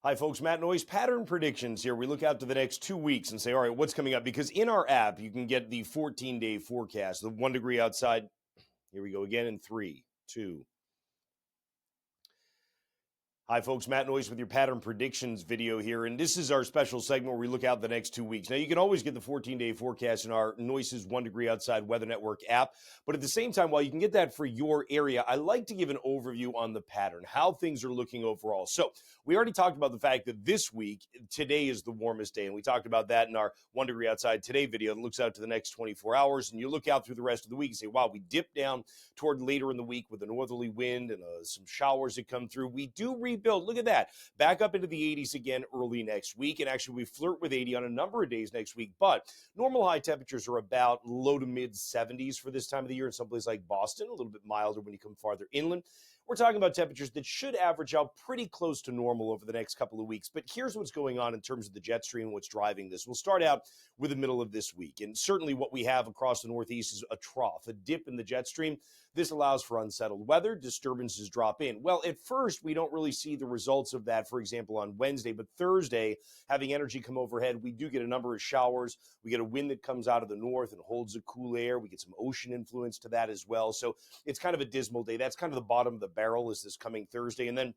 Hi, folks. Matt Noyes, Pattern Predictions here. We look out to the next 2 weeks and say, all right, what's coming up? Because in our app, you can get the 14-day forecast, the 1 degree outside. Here we go again in 3, 2. Hi, folks. Matt Noyes with your Pattern Predictions video here. And this is our special segment where we look out the next 2 weeks. Now, you can always get the 14-day forecast in our Noyce's 1 degree outside weather network app. But at the same time, while you can get that for your area, I like to give an overview on the pattern, how things are looking overall. So we already talked about the fact that this week, today is the warmest day. And we talked about that in our 1 degree outside today video that looks out to the next 24 hours. And you look out through the rest of the week and say, wow, we dipped down toward later in the week with a northerly wind and some showers that come through. We do rebuild. Look at that. Back up into the 80s again early next week. And actually, we flirt with 80 on a number of days next week. But normal high temperatures are about low to mid 70s for this time of the year in some place like Boston, a little bit milder when you come farther inland. We're talking about temperatures that should average out pretty close to normal over the next couple of weeks. But here's what's going on in terms of the jet stream and what's driving this. We'll start out with the middle of this week. And certainly what we have across the Northeast is a trough, a dip in the jet stream. This allows for unsettled weather. Disturbances drop in. Well, at first, we don't really see the results of that, for example, on Wednesday. But Thursday, having energy come overhead, we do get a number of showers. We get a wind that comes out of the north and holds the cool air. We get some ocean influence to that as well. So it's kind of a dismal day. That's kind of the bottom of the barrel is this coming Thursday. And then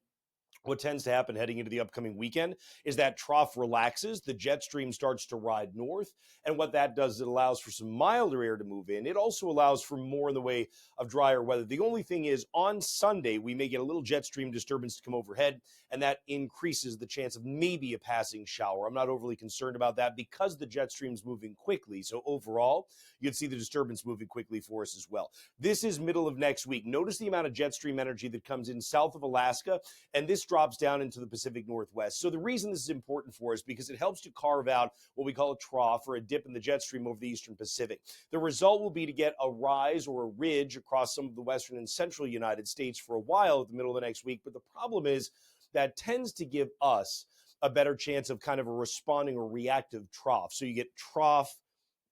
what tends to happen heading into the upcoming weekend is that trough relaxes, the jet stream starts to ride north, and what that does is it allows for some milder air to move in. It also allows for more in the way of drier weather. The only thing is on Sunday, we may get a little jet stream disturbance to come overhead, and that increases the chance of maybe a passing shower. I'm not overly concerned about that because the jet stream's moving quickly. So overall, you'd see the disturbance moving quickly for us as well. This is middle of next week. Notice the amount of jet stream energy that comes in south of Alaska, and this drops down into the Pacific Northwest. So the reason this is important for us because it helps to carve out what we call a trough or a dip in the jet stream over the eastern Pacific. The result will be to get a rise or a ridge across some of the western and central United States for a while at the middle of the next week. But the problem is that tends to give us a better chance of kind of a responding or reactive trough. So you get trough,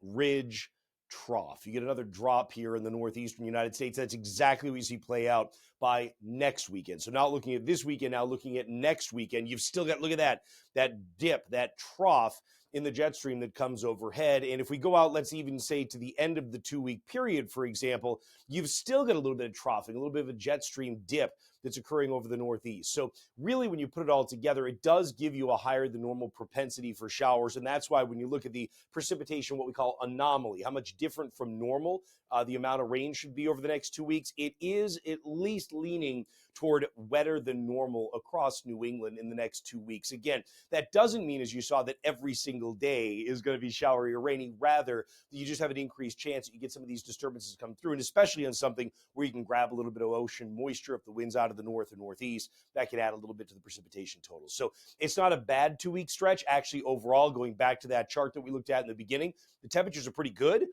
ridge, trough. You get another drop here in the northeastern United States. That's exactly what you see play out by next weekend. So not looking at this weekend, now looking at next weekend. You've still got, look at that dip, that trough in the jet stream that comes overhead. And if we go out, let's even say to the end of the 2-week period, for example, you've still got a little bit of troughing, a little bit of a jet stream dip that's occurring over the northeast. So really, when you put it all together, it does give you a higher than normal propensity for showers. And that's why when you look at the precipitation, what we call anomaly, how much different from normal the amount of rain should be over the next 2 weeks, it is at least leaning toward wetter than normal across New England in the next 2 weeks. Again, that doesn't mean, as you saw, that every single day is going to be showery or rainy. Rather, you just have an increased chance that you get some of these disturbances come through, and especially on something where you can grab a little bit of ocean moisture if the wind's out of the north or northeast, that could add a little bit to the precipitation total. So it's not a bad 2-week stretch. Actually, overall, going back to that chart that we looked at in the beginning, the temperatures are pretty good.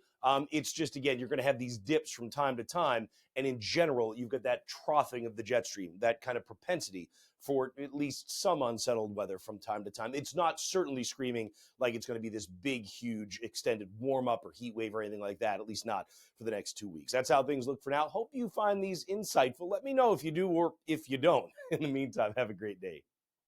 It's just, again, you're going to have these dips from time to time. And in general, you've got that troughing of the jet stream, that kind of propensity for at least some unsettled weather from time to time. It's not certainly screaming like it's going to be this big, huge, extended warm up or heat wave or anything like that, at least not for the next 2 weeks. That's how things look for now. Hope you find these insightful. Let me know if you do or if you don't. In the meantime, have a great day.